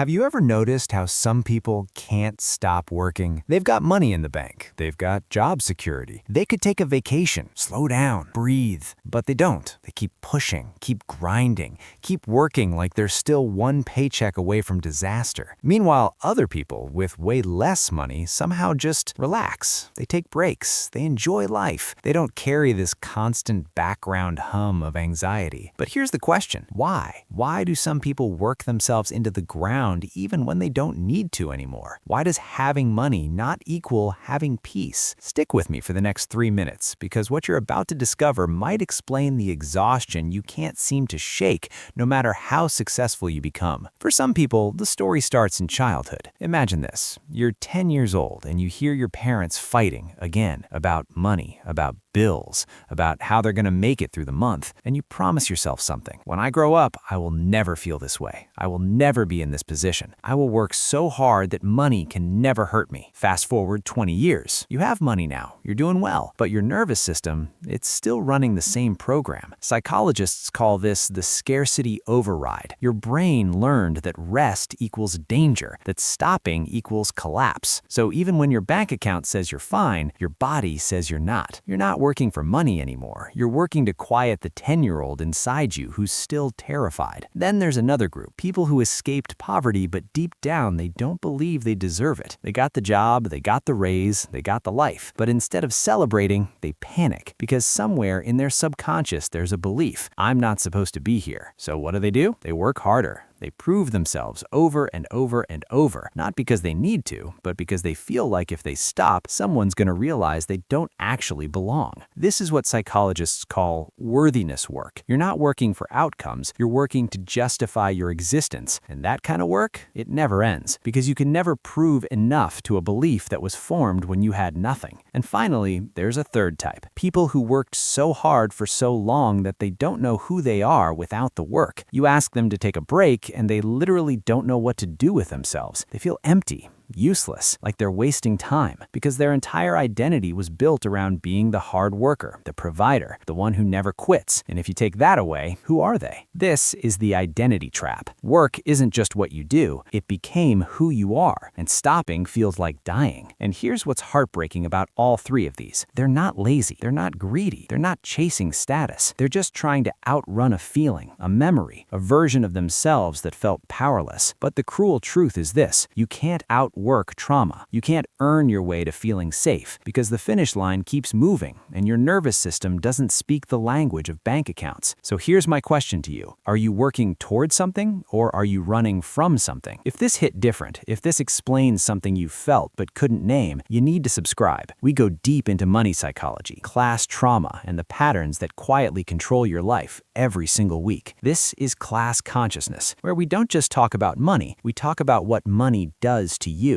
Have you ever noticed how some people can't stop working? They've got money in the bank. They've got job security. They could take a vacation, slow down, breathe, but they don't. They keep pushing, keep grinding, keep working like they're still one paycheck away from disaster. Meanwhile, other people with way less money somehow just relax. They take breaks. They enjoy life. They don't carry this constant background hum of anxiety. But here's the question. Why? Why do some people work themselves into the ground even when they don't need to anymore? Why does having money not equal having peace? Stick with me for the next 3 minutes, because what you're about to discover might explain the exhaustion you can't seem to shake no matter how successful you become. For some people, the story starts in childhood. Imagine this. You're 10 years old and you hear your parents fighting again about money, about bills, about how they're going to make it through the month, and you promise yourself something. When I grow up, I will never feel this way. I will never be in this position. I will work so hard that money can never hurt me. Fast forward 20 years. You have money now. You're doing well. But your nervous system, it's still running the same program. Psychologists call this the scarcity override. Your brain learned that rest equals danger, that stopping equals collapse. So even when your bank account says you're fine, your body says you're not. You're not working for money anymore. You're working to quiet the 10-year-old inside you who's still terrified. Then there's another group, people who escaped poverty, but deep down they don't believe they deserve it. They got the job, they got the raise, they got the life. But instead of celebrating, they panic because somewhere in their subconscious there's a belief, I'm not supposed to be here. So what do? They work harder. They prove themselves over and over and over, not because they need to, but because they feel like if they stop, someone's going to realize they don't actually belong. This is what psychologists call worthiness work. You're not working for outcomes, you're working to justify your existence. And that kind of work, it never ends, because you can never prove enough to a belief that was formed when you had nothing. And finally, there's a third type. People who worked so hard for so long that they don't know who they are without the work. You ask them to take a break, and they literally don't know what to do with themselves. They feel empty, useless, like they're wasting time, because their entire identity was built around being the hard worker, the provider, the one who never quits. And if you take that away, who are they? This is the identity trap. Work isn't just what you do, it became who you are, and stopping feels like dying. And here's what's heartbreaking about all three of these. They're not lazy, they're not greedy, they're not chasing status. They're just trying to outrun a feeling, a memory, a version of themselves that felt powerless. But the cruel truth is this: you can't outwork trauma. You can't earn your way to feeling safe, because the finish line keeps moving and your nervous system doesn't speak the language of bank accounts. So here's my question to you. Are you working towards something, or are you running from something? If this hit different, if this explains something you felt but couldn't name, you need to subscribe. We go deep into money psychology, class trauma, and the patterns that quietly control your life every single week. This is Class Consciousness, where we don't just talk about money, we talk about what money does to you.